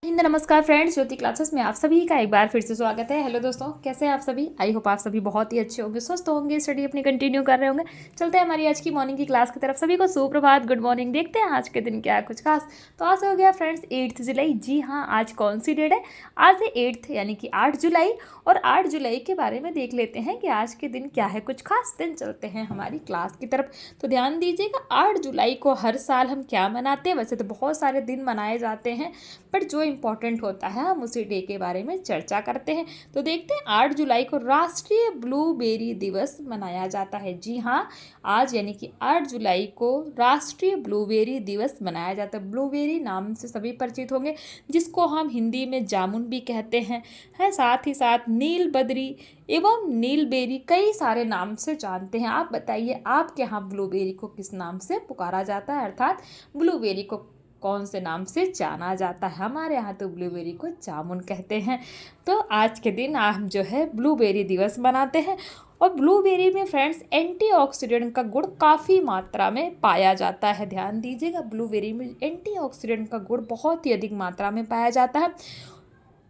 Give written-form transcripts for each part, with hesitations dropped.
हिंद नमस्कार फ्रेंड्स, ज्योति क्लासेस में आप सभी का एक बार फिर से स्वागत है। हेलो दोस्तों, कैसे हैं आप सभी? आई होप आप सभी बहुत ही अच्छे होंगे, स्वस्थ होंगे, स्टडी अपनी कंटिन्यू कर रहे होंगे। चलते हैं हमारी आज की मॉर्निंग की क्लास की तरफ। सभी को सुप्रभात, गुड मॉर्निंग। देखते हैं आज के दिन क्या है कुछ खास। तो आज हो गया फ्रेंड्स 8 जुलाई। जी हाँ, आज कौन सी डेट है? आज है 8 यानी कि 8 जुलाई। और 8 जुलाई के बारे में देख लेते हैं कि आज के दिन क्या है कुछ खास। दिन चलते हैं हमारी क्लास की तरफ। तो ध्यान दीजिएगा, 8 जुलाई को हर साल हम क्या मनाते हैं? वैसे तो बहुत सारे दिन मनाए जाते हैं, बट जो इम्पोर्टेंट होता है हम उसी डे के बारे में चर्चा करते हैं। तो देखते हैं 8 जुलाई को राष्ट्रीय ब्लूबेरी दिवस मनाया जाता है। जी हाँ, आज यानी कि 8 जुलाई को राष्ट्रीय ब्लूबेरी दिवस मनाया जाता है। ब्लूबेरी नाम से सभी परिचित होंगे, जिसको हम हिंदी में जामुन भी कहते हैं। साथ ही साथ नीलबदरी एवं नीलबेरी कई सारे नाम से जानते हैं। आप बताइए, आपके यहाँ ब्लूबेरी को किस नाम से पुकारा जाता है, अर्थात ब्लूबेरी को कौन से नाम से जाना जाता है? हमारे यहाँ तो ब्लूबेरी को जामुन कहते हैं। तो आज के दिन हम जो है ब्लूबेरी दिवस मनाते हैं। और ब्लूबेरी में फ्रेंड्स एंटीऑक्सीडेंट का गुण काफ़ी मात्रा में पाया जाता है। ध्यान दीजिएगा, ब्लूबेरी में एंटीऑक्सीडेंट का गुण बहुत ही अधिक मात्रा में पाया जाता है।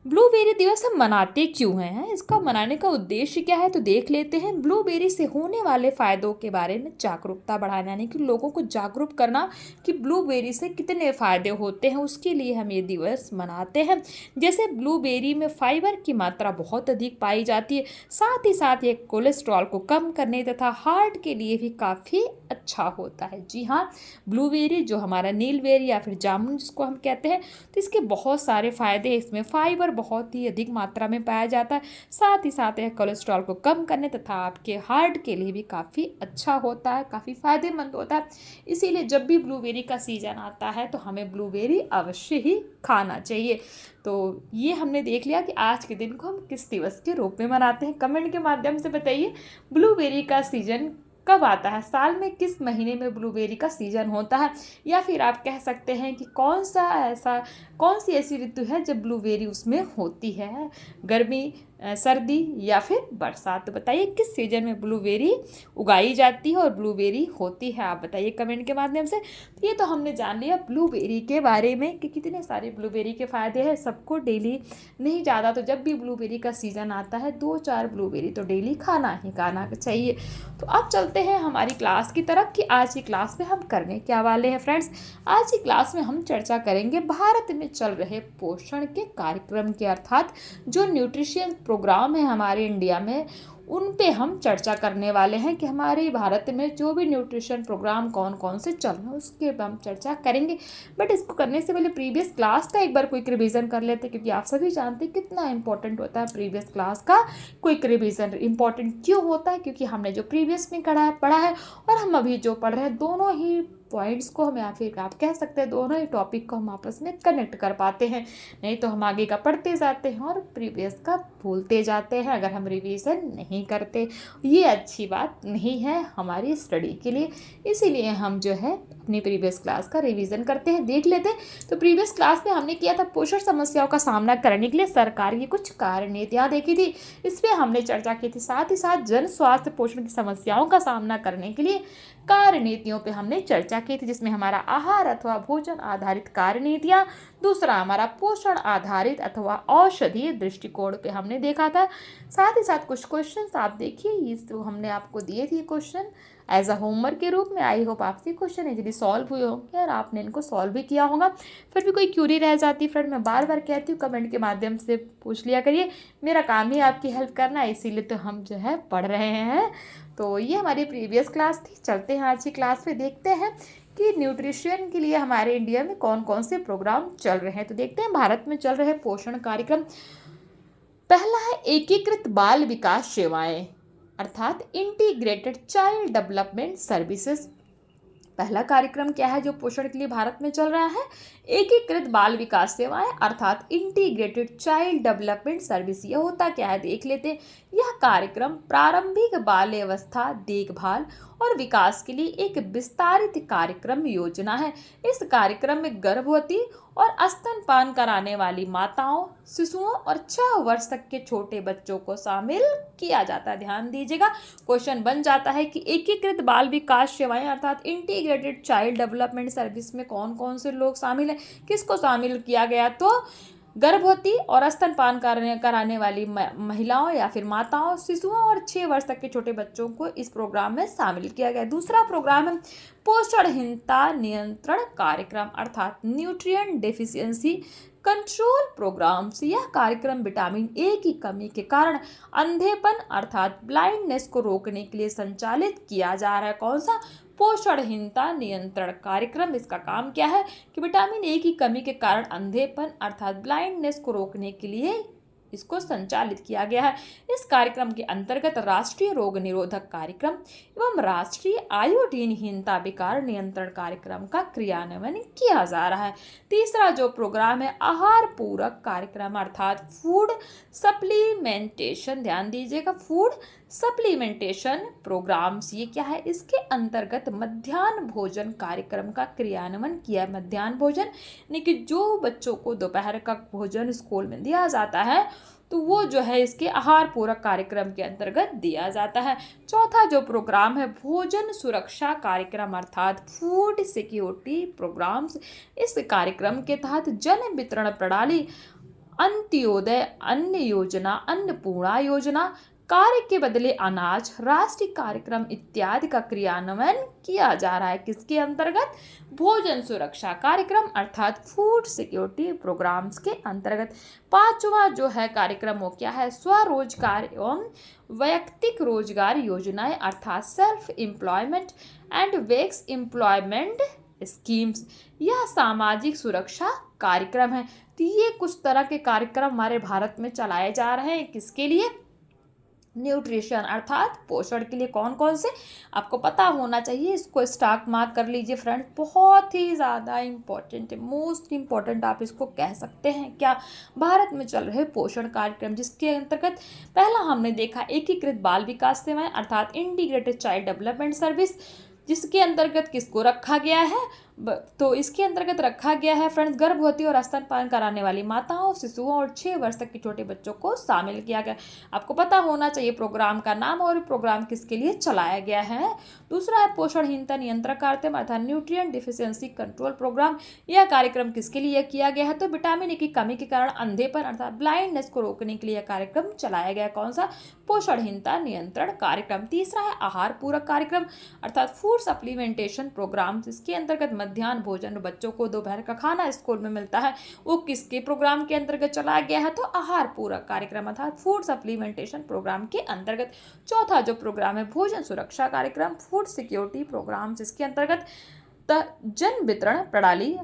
ब्लूबेरी दिवस हम मनाते क्यों हैं? इसका मनाने का उद्देश्य क्या है, तो देख लेते हैं। ब्लूबेरी से होने वाले फ़ायदों के बारे में जागरूकता बढ़ाना, यानी कि लोगों को जागरूक करना कि ब्लूबेरी से कितने फ़ायदे होते हैं, उसके लिए हम ये दिवस मनाते हैं। जैसे ब्लूबेरी में फाइबर की मात्रा बहुत अधिक पाई जाती है, साथ ही साथ ये कोलेस्ट्रॉल को कम करने तथा हार्ट के लिए भी काफ़ी अच्छा होता है। जी हाँ, ब्लूबेरी जो हमारा नीलबेरी या फिर जामुन जिसको हम कहते हैं, तो इसके बहुत सारे फ़ायदे हैं। इसमें फाइबर बहुत ही अधिक मात्रा में पाया जाता है, साथ ही साथ यह कोलेस्ट्रॉल को कम करने तथा आपके हार्ट के लिए भी काफ़ी अच्छा होता है, काफ़ी फायदेमंद होता है। इसीलिए जब भी ब्लूबेरी का सीज़न आता है तो हमें ब्लूबेरी अवश्य ही खाना चाहिए। तो ये हमने देख लिया कि आज के दिन को हम किस दिवस के रूप में मनाते हैं। कमेंट के माध्यम से बताइए, ब्लूबेरी का सीजन कब आता है? साल में किस महीने में ब्लूबेरी का सीजन होता है? या फिर आप कह सकते हैं कि कौन सी ऐसी ऋतु है जब ब्लूबेरी उसमें होती है? गर्मी, सर्दी या फिर बरसात? तो बताइए किस सीजन में ब्लूबेरी उगाई जाती है और ब्लूबेरी होती है, आप बताइए कमेंट के माध्यम से। तो ये तो हमने जान लिया ब्लूबेरी के बारे में कि कितने सारे ब्लूबेरी के फ़ायदे हैं। सबको डेली नहीं, ज़्यादा तो जब भी ब्लूबेरी का सीज़न आता है 2-4 ब्लूबेरी तो डेली खाना ही खाना चाहिए। तो अब चलते हैं हमारी क्लास की तरफ कि आज की क्लास में हम करने क्या वाले हैं। फ्रेंड्स, आज की क्लास में हम चर्चा करेंगे भारत में चल रहे पोषण के कार्यक्रम के, अर्थात जो न्यूट्रिशन प्रोग्राम है हमारे इंडिया में, उन पे हम चर्चा करने वाले हैं कि हमारे भारत में जो भी न्यूट्रिशन प्रोग्राम कौन कौन से चल रहे हैं उसके हम चर्चा करेंगे। बट इसको करने से पहले प्रीवियस क्लास का एक बार क्विक रिवीजन कर लेते हैं, क्योंकि आप सभी जानते हैं कितना इंपॉर्टेंट होता है प्रीवियस क्लास का क्विक रिवीजन। इंपॉर्टेंट क्यों होता है? क्योंकि हमने जो प्रीवियस में पढ़ा है और हम अभी जो पढ़ रहे हैं, दोनों ही पॉइंट्स को हम, या फिर आप कह सकते हैं दोनों ही टॉपिक को हम आपस में कनेक्ट कर पाते हैं। नहीं तो हम आगे का पढ़ते जाते हैं और प्रीवियस का भूलते जाते हैं अगर हम रिवीजन नहीं करते। ये अच्छी बात नहीं है हमारी स्टडी के लिए, इसीलिए हम जो है अपनी प्रीवियस क्लास का रिवीजन करते हैं। देख लेते हैं। तो प्रीवियस क्लास में हमने किया था पोषण समस्याओं का सामना करने के लिए सरकार की कुछ कार्य नीतियाँ देखी थी, इस पर हमने चर्चा की थी। साथ ही साथ जन स्वास्थ्य पोषण की समस्याओं का सामना करने के लिए कार्य नीतियों पे हमने चर्चा की थी, जिसमें हमारा आहार अथवा भोजन आधारित कार्य नीतियाँ, दूसरा हमारा पोषण आधारित अथवा औषधीय दृष्टिकोण पे हमने देखा था। साथ ही साथ कुछ क्वेश्चंस आप देखिए, ये तो हमने आपको दिए थे क्वेश्चन एज अ होमवर्क के रूप में। आई होप आपसे क्वेश्चन इजीली सॉल्व हुए होंगे और आपने इनको सॉल्व भी किया होगा। फिर भी कोई क्यूरी रह जाती फ्रेंड, मैं बार बार कहती हूँ कमेंट के माध्यम से पूछ लिया करिए। मेरा काम ही आपकी हेल्प करना है, इसीलिए तो हम जो है पढ़ रहे हैं। तो ये हमारी प्रीवियस क्लास थी। चलते हैं आज की क्लास में, देखते हैं कि न्यूट्रिशन के लिए हमारे इंडिया में कौन कौन से प्रोग्राम चल रहे हैं। तो देखते हैं भारत में चल रहे पोषण कार्यक्रम। पहला है एकीकृत बाल विकास सेवाएं, अर्थात इंटीग्रेटेड चाइल्ड डेवलपमेंट सर्विसेज। पहला कार्यक्रम क्या है जो पोषण के लिए भारत में चल रहा है? एकीकृत बाल विकास सेवाएं, अर्थात इंटीग्रेटेड चाइल्ड डेवलपमेंट सर्विस। यह होता क्या है देख लेते हैं। यह कार्यक्रम प्रारंभिक बाल्यावस्था देखभाल और विकास के लिए एक विस्तारित कार्यक्रम योजना है। इस कार्यक्रम में गर्भवती और स्तनपान कराने वाली माताओं, शिशुओं और 6 वर्ष तक के छोटे बच्चों को शामिल किया जाता है। ध्यान दीजिएगा, क्वेश्चन बन जाता है कि एकीकृत बाल विकास सेवाएं अर्थात इंटीग्रेटेड चाइल्ड डेवलपमेंट सर्विस में कौन कौन से लोग शामिल हैं, किसको शामिल किया गया? तो गर्भवती और स्तनपान कराने वाली महिलाओं या फिर माताओं, शिशुओं और 6 वर्ष तक के छोटे बच्चों को इस प्रोग्राम में शामिल किया गया। दूसरा प्रोग्राम है पोषणहीनता नियंत्रण कार्यक्रम अर्थात न्यूट्रिएंट डेफिशिएंसी कंट्रोल प्रोग्राम्स। यह कार्यक्रम विटामिन ए की कमी के कारण अंधेपन अर्थात ब्लाइंडनेस को रोकने के लिए संचालित किया जा रहा है। कौन सा? पोषणहीनता नियंत्रण कार्यक्रम। इसका काम क्या है कि विटामिन ए की कमी के कारण अंधेपन अर्थात ब्लाइंडनेस को रोकने के लिए इसको संचालित किया गया है। इस कार्यक्रम के अंतर्गत राष्ट्रीय रोग निरोधक कार्यक्रम एवं राष्ट्रीय आयोडीनहीनता विकार नियंत्रण कार्यक्रम का क्रियान्वयन किया जा रहा है। तीसरा जो प्रोग्राम है आहार पूरक कार्यक्रम अर्थात फूड सप्लीमेंटेशन। ध्यान दीजिएगा, फूड सप्लीमेंटेशन प्रोग्राम्स ये क्या है? इसके अंतर्गत मध्याह्न भोजन कार्यक्रम का क्रियान्वयन किया। मध्याह्न भोजन यानी कि जो बच्चों को दोपहर का भोजन स्कूल में दिया जाता है तो वो जो है इसके आहार पूरक कार्यक्रम के अंतर्गत दिया जाता है। चौथा जो प्रोग्राम है भोजन सुरक्षा कार्यक्रम अर्थात फूड सिक्योरिटी प्रोग्राम्स। इस कार्यक्रम के तहत जन वितरण प्रणाली, अंत्योदय अन्न योजना, अन्नपूर्णा योजना, कार्य के बदले अनाज, राष्ट्रीय कार्यक्रम इत्यादि का क्रियान्वयन किया जा रहा है। किसके अंतर्गत? भोजन सुरक्षा कार्यक्रम अर्थात फूड सिक्योरिटी प्रोग्राम्स के अंतर्गत। पांचवा जो है कार्यक्रम वो क्या है? स्वरोजगार एवं वैयक्तिक रोजगार योजनाएं अर्थात self employment and wage employment schemes. यह सामाजिक सुरक्षा कार्यक्रम है। तो ये कुछ तरह के कार्यक्रम हमारे भारत में चलाए जा रहे हैं। किसके लिए? न्यूट्रिशन अर्थात पोषण के लिए। कौन कौन से आपको पता होना चाहिए, इसको स्टॉक मार्क कर लीजिए फ्रेंड्स। बहुत ही ज़्यादा इम्पोर्टेंट है, मोस्ट इम्पोर्टेंट आप इसको कह सकते हैं। क्या? भारत में चल रहे पोषण कार्यक्रम जिसके अंतर्गत पहला हमने देखा एकीकृत बाल विकास सेवाएं अर्थात इंटीग्रेटेड चाइल्ड डेवलपमेंट सर्विस, जिसके अंतर्गत किसको रखा गया है? तो इसके अंतर्गत रखा गया है फ्रेंड्स गर्भवती और स्तनपान कराने वाली माताओं, शिशुओं और 6 वर्ष तक के छोटे बच्चों को शामिल किया गया। आपको पता होना चाहिए प्रोग्राम का नाम और प्रोग्राम किसके लिए चलाया गया है। दूसरा है पोषणहीनता नियंत्रण कार्यक्रम अर्थात न्यूट्रिएंट डिफिशियंसी कंट्रोल प्रोग्राम। यह कार्यक्रम किसके लिए किया गया है? तो विटामिन ए की कमी के कारण अंधेपन अर्थात ब्लाइंडनेस को रोकने के लिए यह कार्यक्रम चलाया गया। कौन सा? पोषणहीनता नियंत्रण कार्यक्रम। तीसरा है आहार पूरक कार्यक्रम अर्थात फूड सप्लीमेंटेशन प्रोग्राम। इसके अंतर्गत मध्याह्न भोजन बच्चों को दोपहर का खाना स्कूल में मिलता है, वो किसके प्रोग्राम के अंतर्गत चलाया गया है? तो आहार पूरक कार्यक्रम अर्थात फूड सप्लीमेंटेशन प्रोग्राम के अंतर्गत। चौथा जो प्रोग्राम है भोजन सुरक्षा कार्यक्रम फूड सिक्योरिटी प्रोग्राम, जिसके अंतर्गत जन वितरण प्रणाली,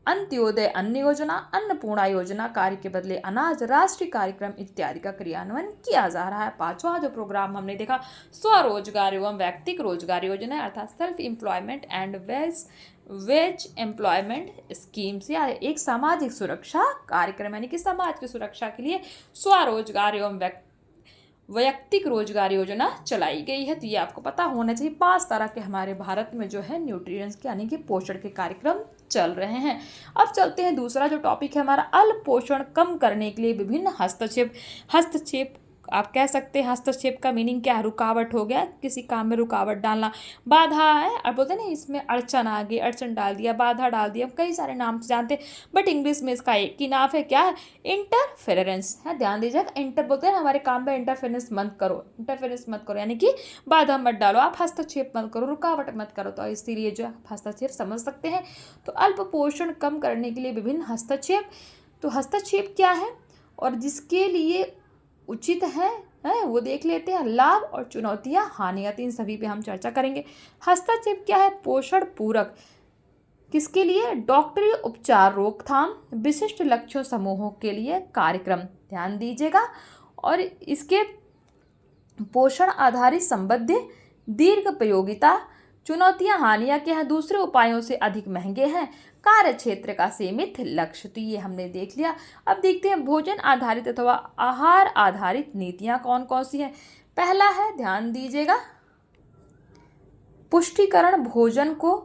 अंत्योदय अन्न योजना, अन्नपूर्णा योजना, कार्य के बदले अनाज, राष्ट्रीय कार्यक्रम इत्यादि का क्रियान्वयन किया जा रहा है। पांचवा जो प्रोग्राम हमने देखा स्वरोजगार एवं व्यक्तिक रोजगार योजना अर्थात self employment and veg employment schemes, या एक सामाजिक सुरक्षा कार्यक्रम यानी कि समाज की सुरक्षा के लिए स्वरोजगार एवं वैयक्तिक रोजगार योजना चलाई गई है। तो ये आपको पता होना चाहिए। 5 तरह के हमारे भारत में जो है न्यूट्रिएंट्स के यानी कि पोषण के कार्यक्रम चल रहे हैं। अब चलते हैं दूसरा जो टॉपिक है हमारा अल्प पोषण कम करने के लिए विभिन्न हस्तक्षेप आप कह सकते हैं। हस्तक्षेप का मीनिंग क्या है? रुकावट हो गया, किसी काम में रुकावट डालना। बाधा है और बोलते हैं ना इसमें अड़चन आ गई, अड़चन डाल दिया, बाधा डाल दिया, कई सारे नाम से जानते हैं बट इंग्लिश में इसका एक ही नाम है, क्या है? इंटरफेरेंस है। ध्यान दीजिएगा, इंटर बोलते हैं हमारे काम में इंटरफेरेंस मत करो, इंटरफेरेंस मत करो यानी कि बाधा मत डालो, आप हस्तक्षेप मत करो, रुकावट मत करो। तो इसीलिए जो हस्तक्षेप समझ सकते हैं। तो अल्प पोषण कम करने के लिए विभिन्न हस्तक्षेप। तो हस्तक्षेप क्या है और जिसके लिए उचित है वो देख लेते हैं। लाभ और चुनौतियां, हानियां, इन सभी पे हम चर्चा करेंगे। हस्तक्षेप क्या है? पोषण पूरक किसके लिए? डॉक्टरी उपचार, रोकथाम, विशिष्ट लक्ष्यों समूहों के लिए कार्यक्रम। ध्यान दीजिएगा। और इसके पोषण आधारित संबद्ध दीर्घ उपयोगिता, चुनौतियां, हानियां क्या है? दूसरे उपायों से अधिक महंगे हैं, कार्य क्षेत्र का सीमित लक्ष्य। तो ये हमने देख लिया। अब देखते हैं भोजन आधारित अथवा आहार आधारित नीतियां कौन कौन सी हैं। पहला है, ध्यान दीजिएगा, पुष्टिकरण, भोजन को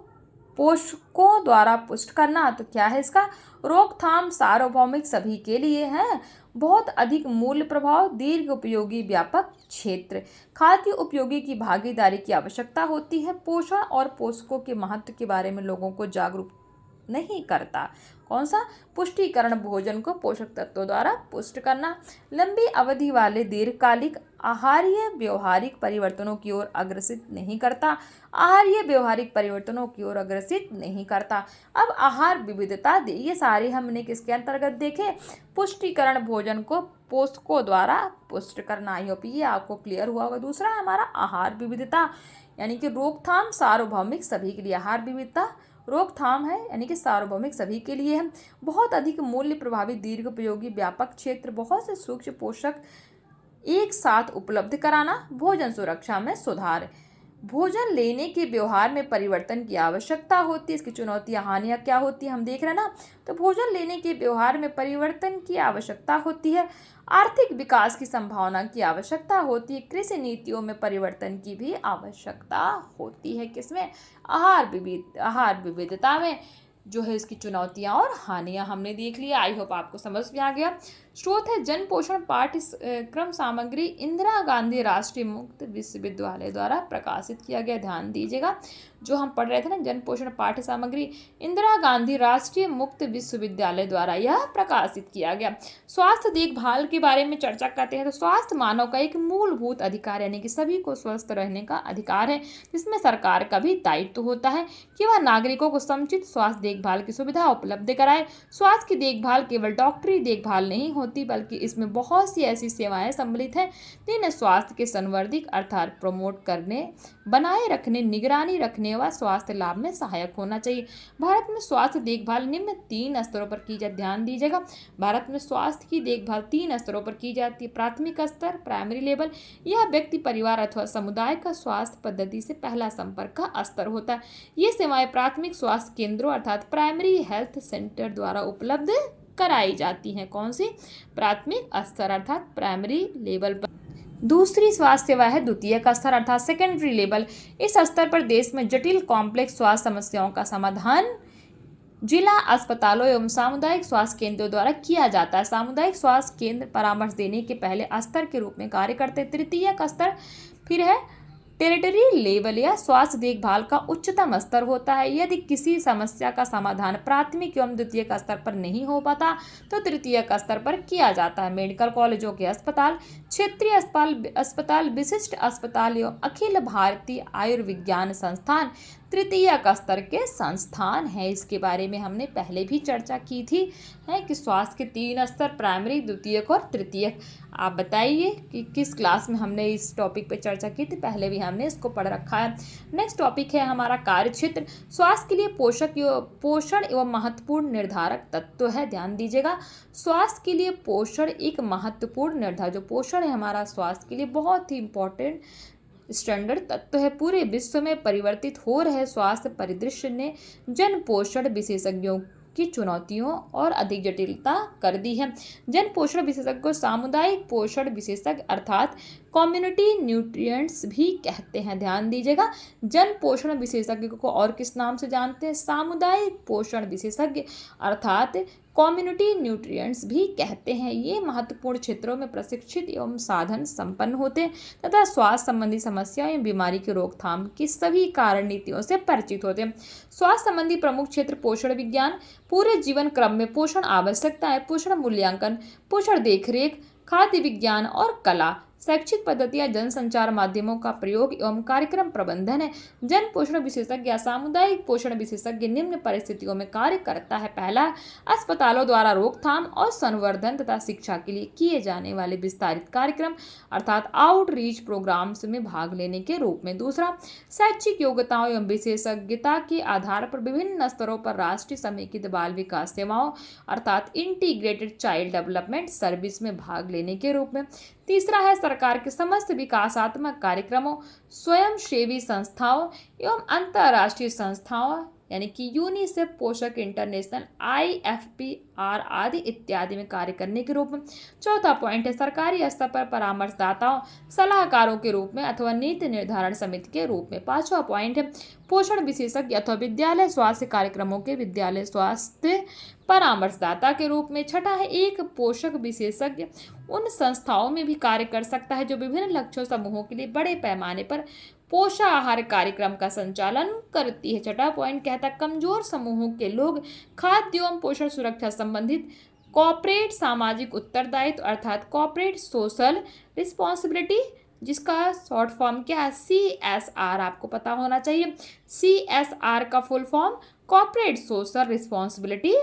पोषकों द्वारा पुष्ट करना। तो क्या है इसका? रोकथाम, सार्वभौमिक, सभी के लिए है, बहुत अधिक मूल्य प्रभाव, दीर्घ उपयोगी, व्यापक क्षेत्र, खाद्य उपयोगी की भागीदारी की आवश्यकता होती है, पोषण और पोषकों के महत्व के बारे में लोगों को जागरूक नहीं करता। कौन सा? पुष्टिकरण, भोजन को पोषक तत्वों द्वारा पुष्ट करना। लंबी अवधि वाले दीर्घकालिक आहारीय व्यवहारिक परिवर्तनों की ओर अग्रसित नहीं करता। आहारीय व्यवहारिक परिवर्तनों की ओर अग्रसित नहीं करता। अब आहार विविधता ये सारे हमने किसके अंतर्गत देखे? पुष्टिकरण, भोजन को पोषकों द्वारा पुष्ट करना। आई होप ये आपको क्लियर हुआ होगा। दूसरा है हमारा आहार विविधता, यानी कि रोकथाम सार्वभौमिक सभी के लिए। आहार विविधता रोकथाम है, यानी कि सार्वभौमिक सभी के लिए है। बहुत अधिक मूल्य प्रभावी, दीर्घोपयोगी, व्यापक क्षेत्र, बहुत से सूक्ष्म पोषक एक साथ उपलब्ध कराना। भोजन सुरक्षा में सुधार, भोजन लेने के व्यवहार में परिवर्तन की आवश्यकता होती है। इसकी चुनौतियां, हानियां क्या होती है हम देख रहे हैं ना। तो भोजन लेने के व्यवहार में परिवर्तन की आवश्यकता होती है। आर्थिक विकास की संभावना की आवश्यकता होती है। कृषि नीतियों में परिवर्तन की भी आवश्यकता होती है। किसमें? आहार विविधता में जो है इसकी चुनौतियां और हानियां हमने देख लिया। आई होप आपको समझ में आ गया। स्रोत है जन पोषण पाठ्यक्रम सामग्री, इंदिरा गांधी राष्ट्रीय मुक्त विश्वविद्यालय द्वारा प्रकाशित किया गया। ध्यान दीजिएगा, जो हम पढ़ रहे थे ना, जन पोषण पाठ्य सामग्री इंदिरा गांधी राष्ट्रीय मुक्त विश्वविद्यालय द्वारा यह प्रकाशित किया गया। स्वास्थ्य देखभाल के बारे में चर्चा करते हैं। तो स्वास्थ्य मानव का एक मूलभूत अधिकार, यानी कि सभी को स्वस्थ रहने का अधिकार है, जिसमें सरकार का भी दायित्व होता है कि वह नागरिकों को समुचित स्वास्थ्य देखभाल की सुविधा उपलब्ध कराए। स्वास्थ्य की देखभाल केवल डॉक्टरी देखभाल नहीं होती, बल्कि इसमें बहुत सी ऐसी सेवाएं सम्मिलित हैं जिन्हें स्वास्थ्य के संवर्धित अर्थात प्रमोट करने, बनाए रखने, निगरानी रखने व स्वास्थ्य लाभ में सहायक होना चाहिए। भारत में स्वास्थ्य देखभाल निम्न 3 स्तरों पर की जाती। ध्यान दीजिएगा, भारत में स्वास्थ्य की देखभाल 3 स्तरों पर की जाती है। प्राथमिक स्तर, प्राइमरी लेवल, यह व्यक्ति, परिवार अथवा समुदाय का स्वास्थ्य पद्धति से पहला संपर्क का स्तर होता है। ये सेवाएं प्राथमिक स्वास्थ्य केंद्रों अर्थात प्राइमरी हेल्थ सेंटर द्वारा उपलब्ध कराई जाती हैं। कौन सी? प्राथमिक स्तर अर्थात प्राइमरी लेवल पर। दूसरी स्वास्थ्य सेवा है द्वितीयक स्तर अर्थात सेकेंडरी लेवल। इस स्तर पर देश में जटिल कॉम्प्लेक्स स्वास्थ्य समस्याओं का समाधान जिला अस्पतालों एवं सामुदायिक स्वास्थ्य केंद्रों द्वारा किया जाता है। सामुदायिक स्वास्थ्य केंद्र परामर्श देने के पहले स्तर के रूप में कार्य करते हैं। तृतीयक स्तर फिर है टेरिटरी लेवल, या स्वास्थ्य देखभाल का उच्चतम स्तर होता है। यदि किसी समस्या का समाधान प्राथमिक एवं द्वितीयक स्तर पर नहीं हो पाता तो तृतीयक स्तर पर किया जाता है। मेडिकल कॉलेजों के अस्पताल, क्षेत्रीय अस्पताल, विशिष्ट अस्पताल एवं अखिल भारतीय आयुर्विज्ञान संस्थान तृतीयक स्तर के संस्थान है। इसके बारे में हमने पहले भी चर्चा की थी, है कि स्वास्थ्य के 3 स्तर, प्राइमरी, द्वितीयक और तृतीयक। आप बताइए कि किस क्लास में हमने इस टॉपिक पे चर्चा की थी। पहले भी हमने इसको पढ़ रखा है। नेक्स्ट टॉपिक है हमारा कार्य क्षेत्र। स्वास्थ्य के लिए पोषण एवं महत्वपूर्ण निर्धारक तत्व है। ध्यान दीजिएगा, स्वास्थ्य के लिए पोषण एक महत्वपूर्ण निर्धारक, जो पोषण है हमारा स्वास्थ्य के लिए बहुत ही इंपॉर्टेंट स्टैंडर्ड तत्व है। पूरे विश्व में परिवर्तित हो रहे स्वास्थ्य परिदृश्य ने जन पोषण विशेषज्ञों की चुनौतियों और अधिक जटिलता कर दी है। जन पोषण विशेषज्ञ को सामुदायिक पोषण विशेषज्ञ अर्थात कम्युनिटी न्यूट्रिएंट्स भी कहते हैं। ध्यान दीजिएगा, जन पोषण विशेषज्ञ को और किस नाम से जानते हैं? सामुदायिक पोषण विशेषज्ञ अर्थात कम्युनिटी न्यूट्रिएंट्स भी कहते हैं। ये महत्वपूर्ण क्षेत्रों में प्रशिक्षित एवं साधन संपन्न होते हैं तथा स्वास्थ्य संबंधी समस्याओं एवं बीमारी की रोकथाम की सभी कारण नीतियों से परिचित होते हैं। स्वास्थ्य संबंधी प्रमुख क्षेत्र पोषण विज्ञान, पूरे जीवन क्रम में पोषण आवश्यकताएं, पोषण मूल्यांकन, पोषण देखरेख, खाद्य विज्ञान और कला, शैक्षिक पद्धतियां, जनसंचार माध्यमों का प्रयोग एवं कार्यक्रम प्रबंधन है। जन पोषण विशेषज्ञ या सामुदायिक पोषण विशेषज्ञ निम्न परिस्थितियों में कार्य करता है। पहला, अस्पतालों द्वारा रोकथाम और संवर्धन तथा शिक्षा के लिए किए जाने वाले विस्तारित कार्यक्रम अर्थात आउटरीच प्रोग्राम्स में भाग लेने के रूप में। दूसरा, शैक्षिक योग्यताओं एवं विशेषज्ञता के आधार पर विभिन्न स्तरों पर राष्ट्रीय समेकित बाल विकास सेवाओं अर्थात इंटीग्रेटेड चाइल्ड डेवलपमेंट सर्विस में भाग लेने के रूप में। तीसरा है सरकार के समस्त विकासात्मक कार्यक्रमों, स्वयंसेवी संस्थाओं एवं अंतर्राष्ट्रीय संस्थाओं यानी कि यूनिसेफ, पोषक इंटरनेशनल, IFPR आदि इत्यादि में कार्य करने के रूप में। चौथा पॉइंट है सरकारी स्तर पर परामर्शदाताओं, सलाहकारों के रूप में अथवा नीति निर्धारण समिति के रूप में। पांचवा पॉइंट है पोषण विशेषज्ञ अथवा विद्यालय स्वास्थ्य कार्यक्रमों के विद्यालय स्वास्थ्य परामर्शदाता के रूप में। छठा है एक पोषक विशेषज्ञ उन संस्थाओं में भी कार्य कर सकता है जो विभिन्न लक्ष्यों समूहों के लिए बड़े पैमाने पर पोषाहार कार्यक्रम का संचालन करती है। छठा पॉइंट कहता है कमजोर समूहों के लोग खाद्य एवं पोषण सुरक्षा संबंधित कॉर्पोरेट सामाजिक उत्तरदायित्व अर्थात कॉर्पोरेट सोशल रिस्पॉन्सिबिलिटी, जिसका शॉर्ट फॉर्म क्या है, CSR, आपको पता होना चाहिए। CSR का full form corporate social responsibility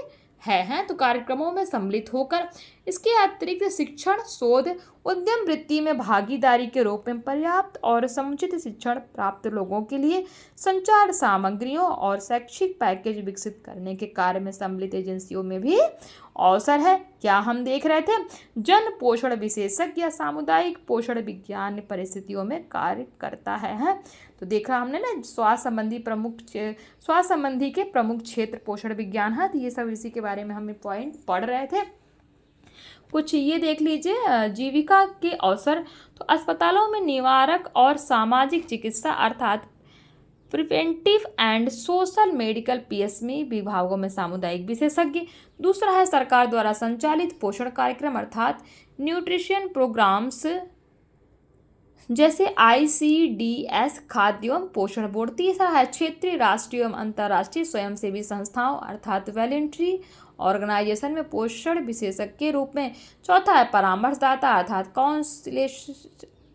है। तो कार्यक्रमों में सम्मिलित होकर इसके अतिरिक्त शिक्षण, शोध, उद्यम वृत्ति में भागीदारी के रूप में पर्याप्त और समुचित शिक्षण प्राप्त लोगों के लिए संचार सामग्रियों और शैक्षिक पैकेज विकसित करने के कार्य में सम्मिलित एजेंसियों में भी अवसर है। क्या हम देख रहे थे, जन पोषण विशेषज्ञ सामुदायिक पोषण विज्ञान परिस्थितियों में कार्य करता है। तो देखा हमने ना स्वास्थ्य संबंधी के प्रमुख क्षेत्र पोषण विज्ञान है। तो ये सब इसी के बारे में हम पॉइंट पढ़ रहे थे। कुछ ये देख लीजिए, जीविका के अवसर। तो अस्पतालों में निवारक और सामाजिक चिकित्सा अर्थात preventive and social medical PSME विभागों में सामुदायिक विशेषज्ञ। दूसरा है सरकार द्वारा संचालित पोषण कार्यक्रम अर्थात न्यूट्रिशन प्रोग्राम्स जैसे ICDS खाद्य एवं पोषण बोर्ड। तीसरा है क्षेत्रीय, राष्ट्रीय एवं अंतर्राष्ट्रीय स्वयंसेवी संस्थाओं अर्थात वॉलंटरी ऑर्गेनाइजेशन में पोषण विशेषज्ञ के रूप में। चौथा है परामर्शदाता अर्थात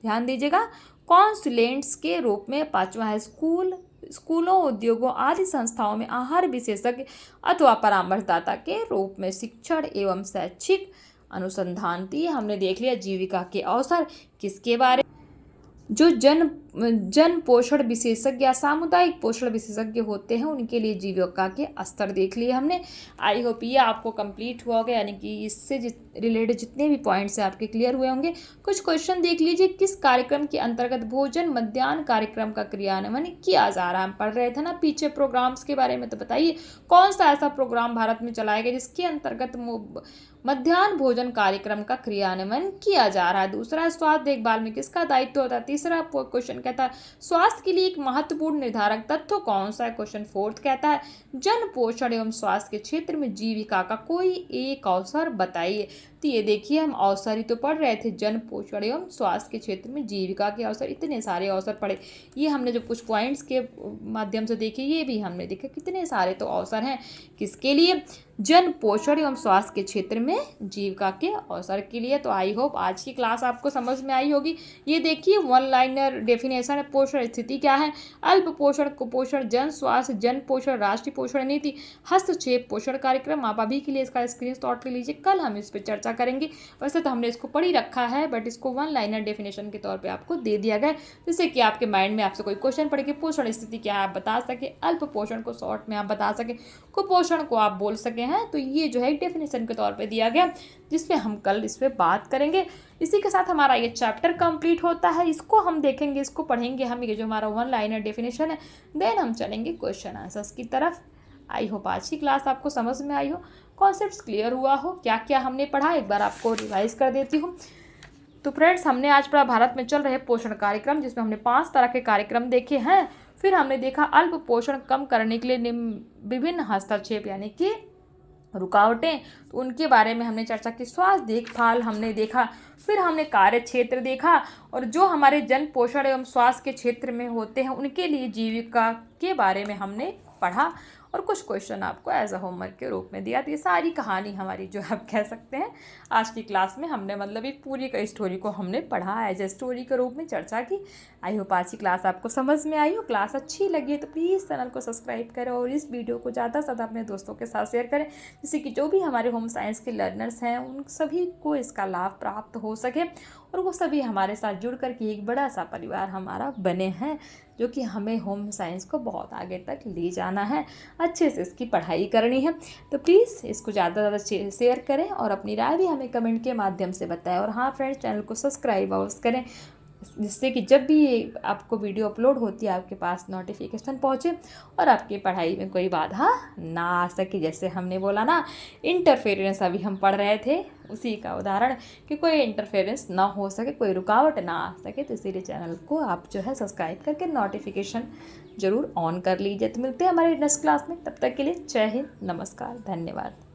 ध्यान दीजिएगा, कॉन्सुलेंट्स के रूप में। पांचवा है स्कूलों, उद्योगों आदि संस्थाओं में आहार विशेषज्ञ अथवा परामर्शदाता के रूप में। शिक्षण एवं शैक्षिक अनुसंधान। तो ये हमने देख लिया जीविका के अवसर किसके बारे, जो जन पोषण विशेषज्ञ या सामुदायिक पोषण विशेषज्ञ होते हैं उनके लिए जीविका के स्तर देख लिए हमने। आई होप ये आपको कंप्लीट हुआ होगा, यानी कि इससे रिलेटेड जितने भी पॉइंट्स हैं आपके क्लियर हुए होंगे। कुछ क्वेश्चन देख लीजिए, किस कार्यक्रम के अंतर्गत भोजन मध्याह्न कार्यक्रम का क्रियान्वयन किया जा रहा है। हम पढ़ रहे थे ना पीछे प्रोग्राम्स के बारे में। तो बताइए कौन सा ऐसा प्रोग्राम भारत में चलाया गया जिसके अंतर्गत मध्याह्न भोजन कार्यक्रम का क्रियान्वयन किया जा रहा है। दूसरा है स्वास्थ्य देखभाल में किसका दायित्व होता है। तीसरा क्वेश्चन कहता है स्वास्थ्य के लिए एक महत्वपूर्ण निर्धारक तत्व कौन सा है। क्वेश्चन फोर्थ कहता है जन पोषण एवं स्वास्थ्य के क्षेत्र में जीविका का कोई एक अवसर बताइए। तो ये देखिए हम अवसर ही तो पढ़ रहे थे, जन पोषण एवं स्वास्थ्य के क्षेत्र में जीविका के अवसर, इतने सारे अवसर पढ़े। ये हमने जो कुछ पॉइंट्स के माध्यम से देखे, ये भी हमने देखे कितने सारे तो अवसर हैं किसके लिए, जन पोषण एवं स्वास्थ्य के क्षेत्र में जीविका के अवसर के लिए। तो आई होप आज की क्लास आपको समझ में आई होगी। ये देखिए वन लाइनर डेफिनेशन है, पोषण स्थिति क्या है, अल्प पोषण, कुपोषण, जन स्वास्थ्य, जन पोषण, राष्ट्रीय पोषण नीति, हस्तक्षेप पोषण कार्यक्रम। आप अभी के लिए इसका स्क्रीनशॉट ले लीजिए, कल हम इस पर चर्चा करेंगे। वैसे तो हमने इसको पढ़ ही रखा है, बट इसको वन लाइनर डेफिनेशन के तौर पे आपको दे दिया गया, जिससे कि आपके माइंड में आपसे कोई क्वेश्चन पड़े कि पोषण स्थिति क्या है आप बता सके, अल्प पोषण को शॉर्ट में आप बता सके, कुपोषण को आप बोल सके हैं। तो ये जो है डेफिनेशन के तौर पे दिया गया, जिसपे हम कल इस पे बात करेंगे। इसी के साथ हमारा ये चैप्टर कंप्लीट होता है। इसको हम देखेंगे, इसको पढ़ेंगे हम, ये जो हमारा वन लाइनर डेफिनेशन है, देन हम चलेंगे क्वेश्चन आंसर्स की तरफ। आई होप आज की क्लास आपको समझ में आई हो, कॉन्सेप्ट्स क्लियर हुआ हो, क्या क्या हमने पढ़ा एक बार आपको रिवाइज कर देती हूँ। तो फ्रेंड्स हमने आज पढ़ा भारत में चल रहे पोषण कार्यक्रम, जिसमें हमने 5 तरह के कार्यक्रम देखे हैं। फिर हमने देखा अल्प पोषण कम करने के लिए विभिन्न हस्तक्षेप यानी कि रुकावटें, तो उनके बारे में हमने चर्चा की। स्वास्थ्य देखभाल हमने देखा, फिर हमने कार्य क्षेत्र देखा, और जो हमारे जन पोषण एवं स्वास्थ्य के क्षेत्र में होते हैं उनके लिए जीविका के बारे में हमने पढ़ा, और कुछ क्वेश्चन आपको एज अ होमवर्क के रूप में दिया। तो ये सारी कहानी हमारी जो आप कह सकते हैं आज की क्लास में हमने मतलब एक पूरी का स्टोरी को हमने पढ़ा, एज ए स्टोरी के रूप में चर्चा की। आई होप आज की क्लास आपको समझ में आई हो। क्लास अच्छी लगी है तो प्लीज़ चैनल को सब्सक्राइब करें और इस वीडियो को ज़्यादा से ज़्यादा अपने दोस्तों के साथ शेयर करें, जिससे कि जो भी हमारे होम साइंस के लर्नर्स हैं उन सभी को इसका लाभ प्राप्त हो सके, और वो सभी हमारे साथ जुड़ कर के एक बड़ा सा परिवार हमारा बने हैं, जो कि हमें होम साइंस को बहुत आगे तक ले जाना है, अच्छे से इसकी पढ़ाई करनी है। तो प्लीज़ इसको ज़्यादा से ज़्यादा शेयर करें और अपनी राय भी हमें कमेंट के माध्यम से बताएं। और हाँ फ्रेंड्स, चैनल को सब्सक्राइब अवश्य करें, जिससे कि जब भी आपको वीडियो अपलोड होती है आपके पास नोटिफिकेशन पहुँचे और आपकी पढ़ाई में कोई बाधा ना आ सके। जैसे हमने बोला ना इंटरफेरेंस, अभी हम पढ़ रहे थे उसी का उदाहरण, कि कोई इंटरफेरेंस ना हो सके, कोई रुकावट ना आ सके। तो इसीलिए चैनल को आप जो है सब्सक्राइब करके नोटिफिकेशन ज़रूर ऑन कर लीजिए। तो मिलते हैं हमारे नेक्स्ट क्लास में, तब तक के लिए जय हिंद, नमस्कार, धन्यवाद।